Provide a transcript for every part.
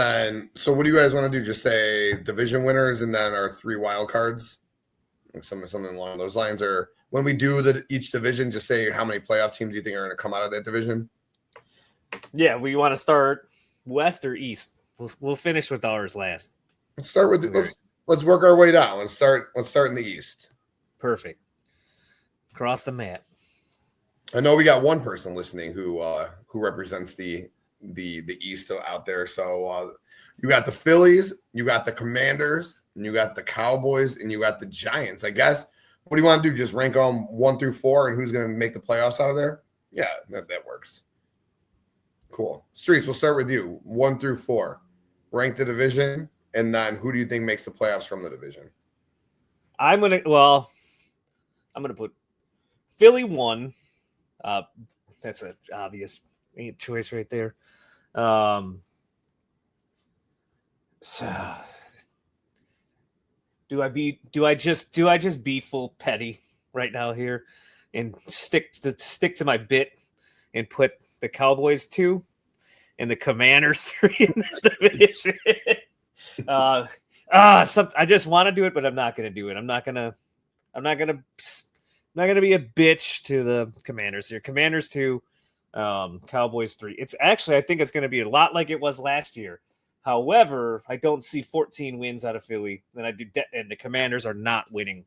And so what do you guys want to do? Just say division winners and then our 3 wild cards? Like something along those lines. Or when we do each division, just say how many playoff teams you think are going to come out of that division? Yeah, we want to start West or East? We'll finish with ours last. Let's start with let's work our way down. Let's start in the East. Perfect. Across the map. I know we got one person listening who represents the East out there. So you got the Phillies, you got the Commanders, and you got the Cowboys, and you got the Giants. I guess. What do you want to do? Just rank them 1 through 4, and who's going to make the playoffs out of there? Yeah, that works. Cool. Streetz, we'll start with you. 1 through 4. Rank the division, and then who do you think makes the playoffs from the division? I'm gonna put Philly 1. That's an obvious choice right there. So do I just be full petty right now here and stick to my bit and put the Cowboys 2 and the Commanders 3 in this division? I just want to do it, but I'm not going to do it. I'm not going to be a bitch to the Commanders here. Commanders 2, Cowboys 3. It's actually, I think it's going to be a lot like it was last year. However, I don't see 14 wins out of Philly, and the Commanders are not winning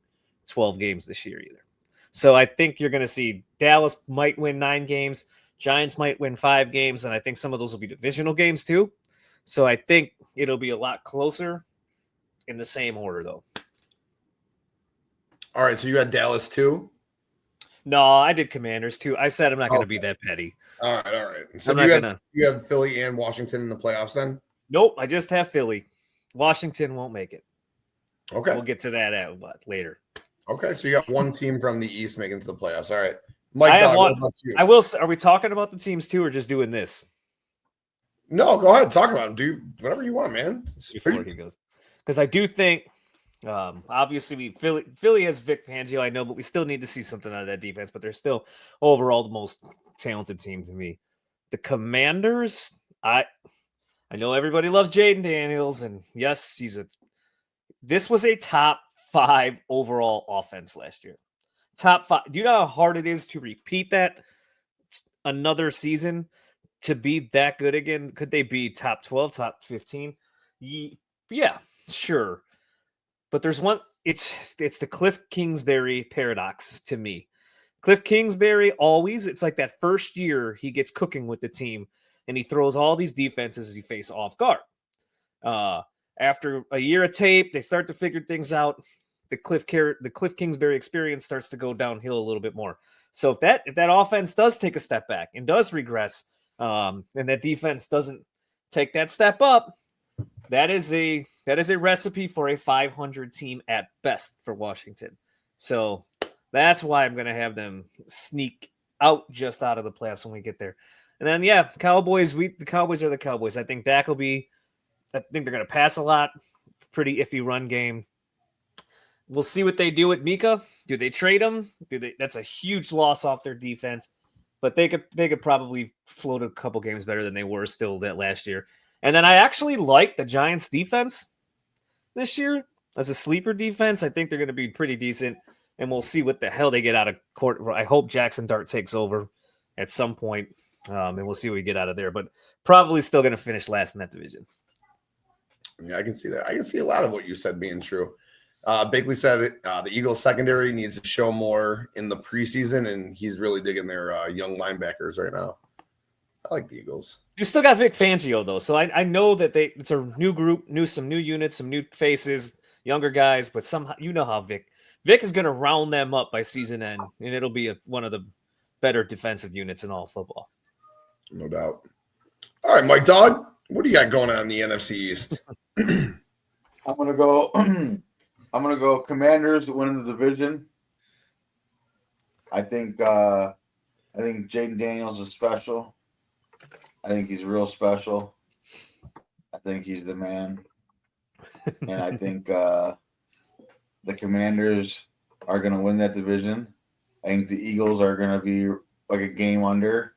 12 games this year either. So I think you're going to see Dallas might win 9 games, Giants might win 5 games, and I think some of those will be divisional games too. So I think it'll be a lot closer in the same order, though. All right, so you had Dallas 2? No, I did Commanders 2. I said I'm not going to be that petty. All right. So you have Philly and Washington in the playoffs then? Nope, I just have Philly. Washington won't make it. Okay. We'll get to that later. Okay, so you got one team from the East making it to the playoffs. All right. Mike, what about you? Are we talking about the teams too, or just doing this? No, go ahead. Talk about them. Do whatever you want, man. Before he goes. Because I do think, obviously, Philly has Vic Fangio, I know, but we still need to see something out of that defense. But they're still overall the most talented team to me. The Commanders, I know everybody loves Jaden Daniels, and yes, this was a top 5 overall offense last year. Top 5. Do you know how hard it is to repeat that another season to be that good again? Could they be top 12, top 15? Yeah, sure. But there's one, it's the Cliff Kingsbury paradox to me. Cliff Kingsbury it's like that first year he gets cooking with the team and he throws all these defenses as he faces off guard. After a year of tape, they start to figure things out. The Cliff Kingsbury experience starts to go downhill a little bit more. So if that offense does take a step back and does regress, and that defense doesn't take that step up, that is a recipe for a 500 team at best for Washington. So that's why I'm going to have them sneak out just out of the playoffs when we get there. And then, yeah, Cowboys, the Cowboys are the Cowboys. I think they're going to pass a lot. Pretty iffy run game. We'll see what they do with Mika. Do they trade him? That's a huge loss off their defense, but they could probably float a couple games better than they were still that last year. And then I actually like the Giants defense this year as a sleeper defense. I think they're going to be pretty decent, and we'll see what the hell they get out of court. I hope Jaxson Dart takes over at some point, and we'll see what we get out of there. But probably still going to finish last in that division. Yeah, I can see that. I can see a lot of what you said being true. Bakley said the Eagles secondary needs to show more in the preseason, and he's really digging their young linebackers right now. I like the Eagles. You still got Vic Fangio, though, so I know that it's a new group, some new units, some new faces, younger guys, but somehow you know how Vic is going to round them up by season end, and it'll be one of the better defensive units in all football. No doubt. All right, Mike Dogg, what do you got going on in the NFC East? I'm gonna go Commanders winning the division. I think Jaden Daniels is special. I think he's real special. I think he's the man. And I think the Commanders are going to win that division. I think the Eagles are going to be like a game under.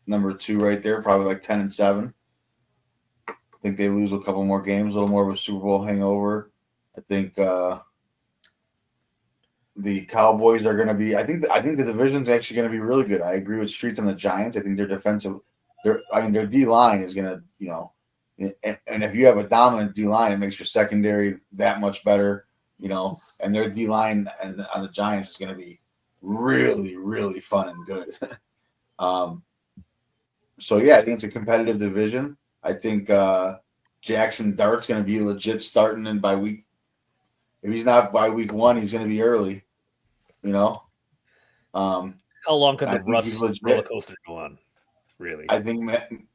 Number 2 right there, probably like 10-7. think they lose a couple more games, a little more of a Super Bowl hangover. I think the Cowboys are going to be. I think the division's actually going to be really good. I agree with Streetz on the Giants. I think their defensive, their D line is going to, and if you have a dominant D line, it makes your secondary that much better, And their D line and on the Giants is going to be really, really fun and good. So yeah, I think it's a competitive division. I think Jaxson Dart's going to be legit starting in by week. If he's not by week 1, he's going to be early. How long could the Russ roller coaster go on? Really, I think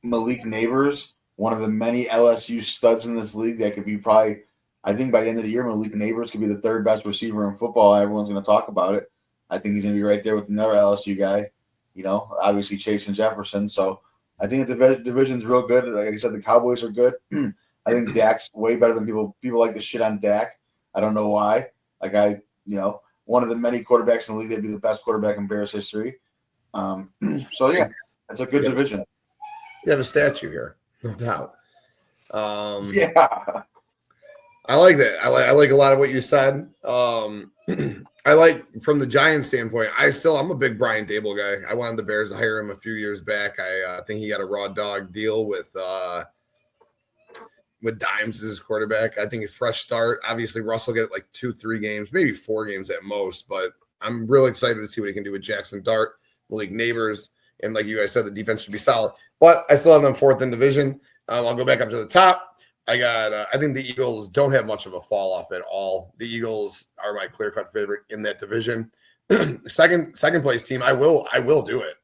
Malik Neighbors, one of the many LSU studs in this league, that could be probably. I think by the end of the year, Malik Neighbors could be the 3rd best receiver in football. Everyone's going to talk about it. I think he's going to be right there with another LSU guy. Obviously Chase and Jefferson. So I think the division's real good. Like I said, the Cowboys are good. I think Dak's way better than people like to shit on Dak. I don't know why. One of the many quarterbacks in the league that'd be the best quarterback in Bears history. So yeah, it's a good division. You have a statue here, no doubt. Yeah. I like that. I like a lot of what you said. I like from the Giants standpoint. I'm a big Brian Dable guy. I wanted the Bears to hire him a few years back. I think he got a raw dog deal with Dimes as his quarterback. I think a fresh start. Obviously, Russ will get like 2-3 games, maybe 4 games at most. But I'm really excited to see what he can do with Jaxson Dart, Malik Neighbors, and like you guys said, the defense should be solid. But I still have them 4th in division. I'll go back up to the top. I think the Eagles don't have much of a fall off at all. The Eagles are my clear-cut favorite in that division. second place team, I will do it.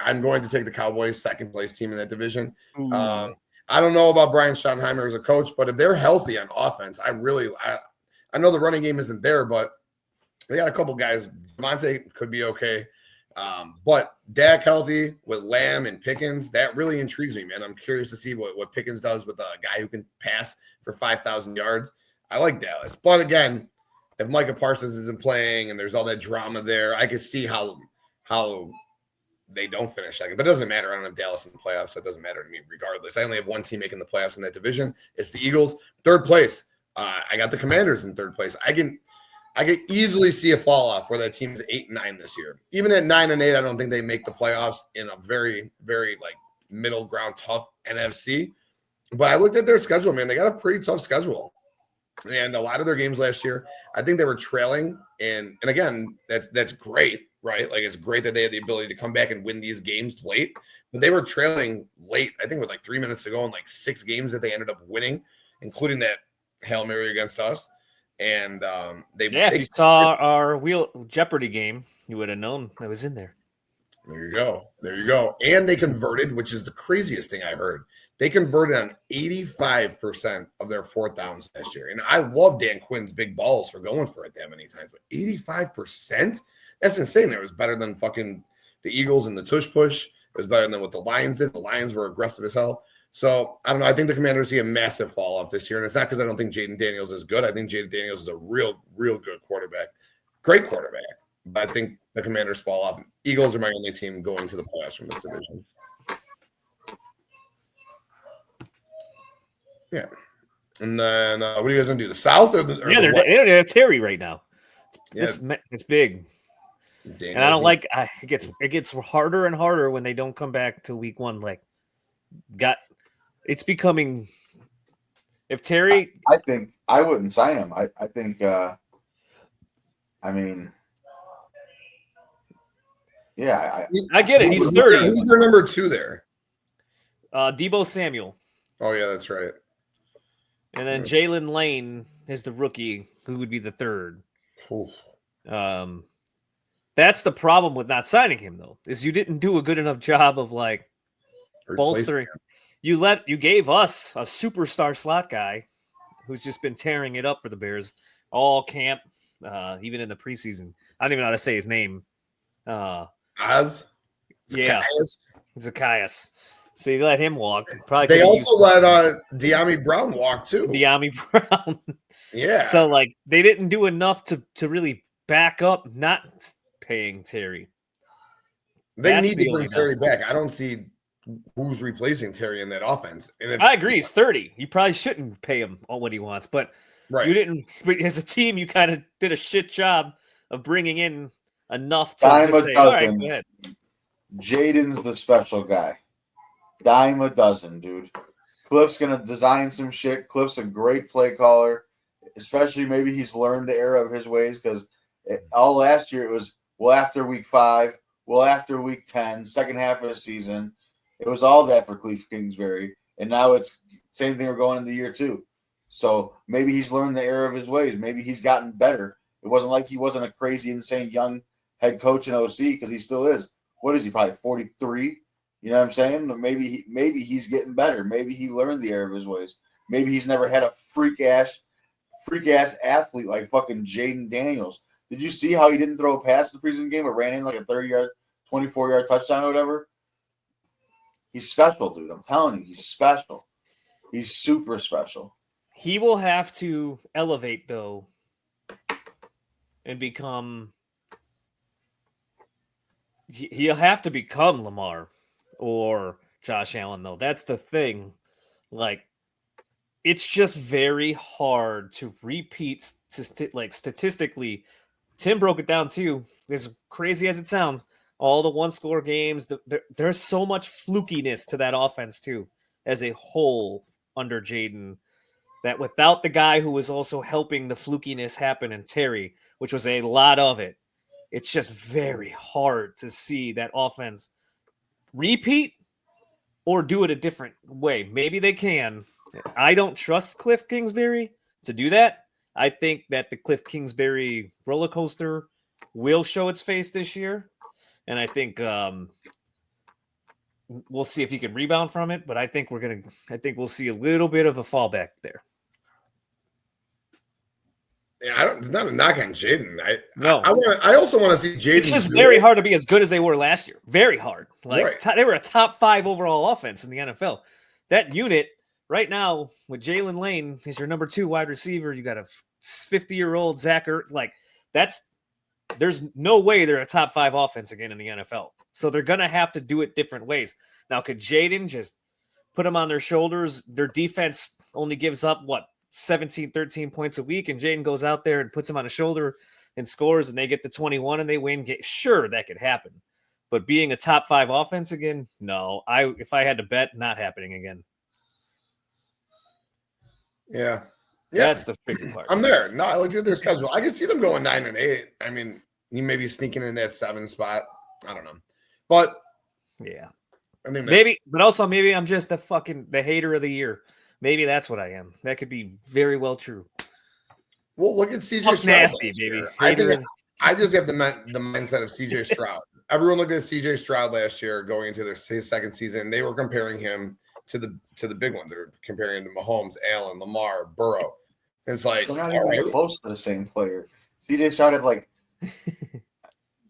I'm going to take the Cowboys, 2nd place team in that division. I don't know about Brian Schottenheimer as a coach, but if they're healthy on offense, I know the running game isn't there, but they got a couple guys. Devontae could be okay. But Dak healthy with Lamb and Pickens, that really intrigues me, man. I'm curious to see what Pickens does with a guy who can pass for 5,000 yards. I like Dallas. But again, if Micah Parsons isn't playing and there's all that drama there, I can see how they don't finish 2nd. But it doesn't matter. I don't have Dallas in the playoffs, so it doesn't matter to me regardless. I only have one team making the playoffs in that division. It's the Eagles. 3rd place. I got the Commanders in 3rd place. I can easily see a fall off where that team is 8-9 this year. Even at 9-8, I don't think they make the playoffs in a very, very middle ground tough NFC. But I looked at their schedule, man. They got a pretty tough schedule. And a lot of their games last year, I think they were trailing. And again, that's great, right? Like, it's great that they had the ability to come back and win these games late. But they were trailing late, I think with 3 minutes to go, in 6 games that they ended up winning, including that Hail Mary against us. And if you saw our Jeopardy game, you would have known I was in there. There you go. And they converted, which is the craziest thing I heard. They converted on 85% of their 4th downs last year. And I love Dan Quinn's big balls for going for it that many times. But 85%? That's insane. It was better than fucking the Eagles and the tush push. It was better than what the Lions did. The Lions were aggressive as hell. So, I don't know. I think the Commanders see a massive fall off this year. And it's not because I don't think Jaden Daniels is good. I think Jaden Daniels is a real, real good quarterback. Great quarterback. But I think the Commanders fall off. Eagles are my only team going to the playoffs from this division. Yeah. And then what are you guys going to do? The South? They're Terry right now. It's big. Daniels, and I don't like it gets harder and harder when they don't come back to week 1. It's becoming. If Terry, I think I wouldn't sign him. I think. Yeah. I get it. He's 30. Who's their number 2 there? Deebo Samuel. Oh yeah, that's right. And then Jalen Lane is the rookie, who would be the 3rd. Oof. That's the problem with not signing him, though, is you didn't do a good enough job of bolstering. You gave us a superstar slot guy who's just been tearing it up for the Bears all camp, even in the preseason. I don't even know how to say his name. Oz? Zacchaeus. So you let him walk. Probably they also let De'Ami Brown walk too. De'Ami Brown. Yeah. So they didn't do enough to really back up not paying Terry. They need to bring Terry back. I don't see who's replacing Terry in that offense. And I agree. He's 30. You probably shouldn't pay him all what he wants, but you didn't. But as a team, you kind of did a shit job of bringing in enough to just say, all right, go ahead. Jaden's the special guy. Dime a dozen, dude. Cliff's going to design some shit. Cliff's a great play caller, especially maybe he's learned the era of his ways because all last year it was, well, after week 5, well, after week 10, second half of the season. It was all that for Cliff Kingsbury. And now it's same thing we're going into year 2. So maybe he's learned the era of his ways. Maybe he's gotten better. It wasn't like he wasn't a crazy, insane young head coach in OC because he still is. What is he, probably 43? You know what I'm saying? Maybe he's getting better. Maybe he learned the era of his ways. Maybe he's never had a freak ass athlete like fucking Jaden Daniels. Did you see how he didn't throw a pass in the preseason game but ran in like a 30-yard, 24-yard touchdown or whatever? He's special, dude. I'm telling you, he's special. He's super special. He will have to elevate, though, and become – he'll have to become Lamar or Josh Allen, though. That's the thing. Like, it's just very hard to repeat, statistically. Tim broke it down, too. As crazy as it sounds, all the one-score games, there's so much flukiness to that offense, too, as a whole under Jaden, that without the guy who was also helping the flukiness happen in Terry, which was a lot of it, it's just very hard to see that offense repeat or do it a different way. Maybe they can. I don't trust Cliff Kingsbury to do that. I think that the Cliff Kingsbury roller coaster will show its face this year. And I think we'll see if he can rebound from it. But I think we'll see a little bit of a fallback there. Yeah, it's not a knock on Jaden. No. I also want to see Jaden. It's just very hard to be as good as they were last year. Very hard. They were a top 5 overall offense in the NFL. That unit right now with Jalen Lane is your number 2 wide receiver. You got a 50-year-old Zach Ertz. There's no way they're a top 5 offense again in the NFL. So they're going to have to do it different ways. Now, could Jaden just put them on their shoulders? Their defense only gives up, 17, 13 points a week, and Jaden goes out there and puts him on his shoulder and scores, and they get to 21 and they win. Sure, that could happen. But being a top 5 offense again, no. If I had to bet, not happening again. Yeah. That's the freaking part. I'm there. No, I looked at their schedule. I can see them going 9-8. I mean, you may be sneaking in that 7 spot. I don't know. But yeah. I mean, maybe I'm just the hater of the year. Maybe that's what I am. That could be very well true. Well, look at CJ Stroud. Nasty, baby. I just have the mindset of CJ Stroud. Everyone looked at CJ Stroud last year going into their second season. They were comparing him to the big ones. They were comparing him to Mahomes, Allen, Lamar, Burrow. It's like they're not even close to the same player. CJ Stroud had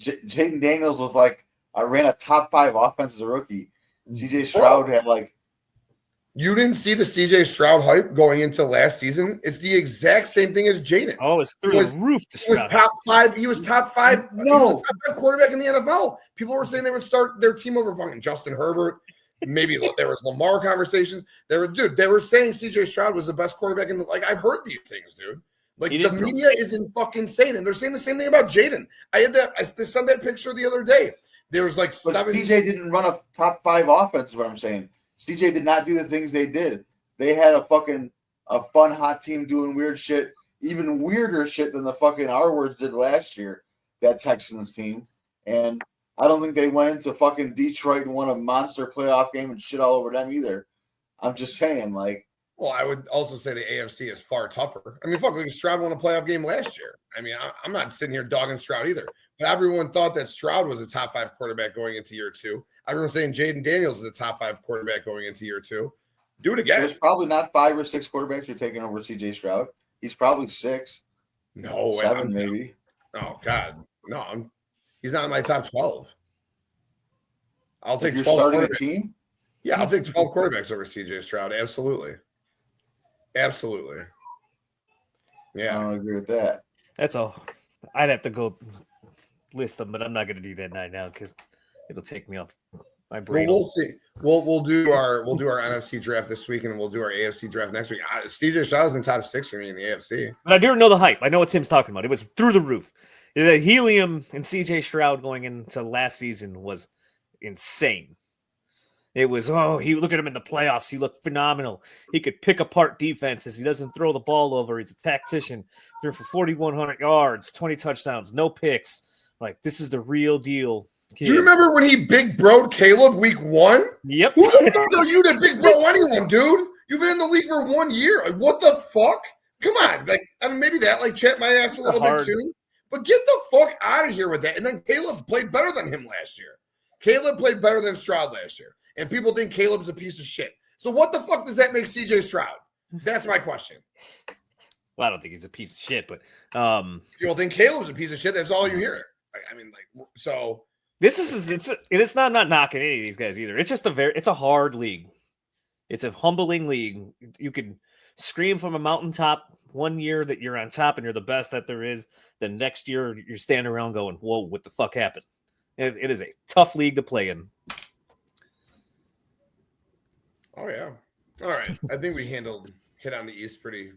Jaden Daniels was I ran a top 5 offense as a rookie. CJ Stroud had You didn't see the CJ Stroud hype going into last season? It's the exact same thing as Jaden. Oh, it's through the roof. He was top 5. He was top 5. No, he was top 5 quarterback in the NFL. People were saying they would start their team over fucking Justin Herbert. Maybe there was Lamar conversations. They were saying CJ Stroud was the best quarterback in the I've heard these things, dude. The media is in fucking insane, and they're saying the same thing about Jaden. I sent that picture the other day. There was but CJ didn't run a top 5 offense. Is what I'm saying. CJ did not do the things they did. They had a fun hot team doing weird shit, even weirder shit than the fucking R-words did last year. That Texans team, and I don't think they went into fucking Detroit and won a monster playoff game and shit all over them either. I'm just saying, Well, I would also say the AFC is far tougher. I mean, Stroud won a playoff game last year. I mean, I'm not sitting here dogging Stroud either. But everyone thought that Stroud was a top 5 quarterback going into year 2. Everyone's saying Jaden Daniels is a top 5 quarterback going into year 2. Do it again. There's probably not 5 or 6 quarterbacks you're taking over CJ Stroud. He's probably 6. No, 7 maybe. Oh God, no. He's not in my top 12. I'll take 12 starting a team. Yeah, I'll take 12 quarterbacks over CJ Stroud. Absolutely. Yeah, I don't agree with that. That's all. I'd have to go list them, but I'm not going to do that right now because it'll take me off My Well, brain. we'll see. We'll do our NFC draft this week, and we'll do our AFC draft next week. CJ Stroud's in top 6 for me in the AFC. But I didn't know the hype. I know what Tim's talking about. It was through the roof. The helium and CJ Stroud going into last season was insane. It was, he look at him in the playoffs. He looked phenomenal. He could pick apart defenses. He doesn't throw the ball over. He's a tactician. Threw for 4,100 yards, 20 touchdowns, no picks. Like, this is the real deal. Kid. Do you remember when he big broed Caleb week 1? Yep. Who the fuck are you to big bro anyone, dude? You've been in the league for 1 year. Like, what the fuck? Come on. Like, I mean, maybe that like chat my ass a little bit too. But get the fuck out of here with that. And then Caleb played better than him last year. Caleb played better than Stroud last year. And people think Caleb's a piece of shit. So what the fuck does that make CJ Stroud? That's my question. Well, I don't think he's a piece of shit, but you don't think Caleb's a piece of shit? That's all you hear. I mean, like, so it's not knocking any of these guys either. It's just it's a hard league. It's a humbling league. You can scream from a mountaintop 1 year that you're on top and you're the best that there is. The next year you're standing around going, "Whoa, what the fuck happened?" It is a tough league to play in. Oh yeah. All right. I think we hit on the East pretty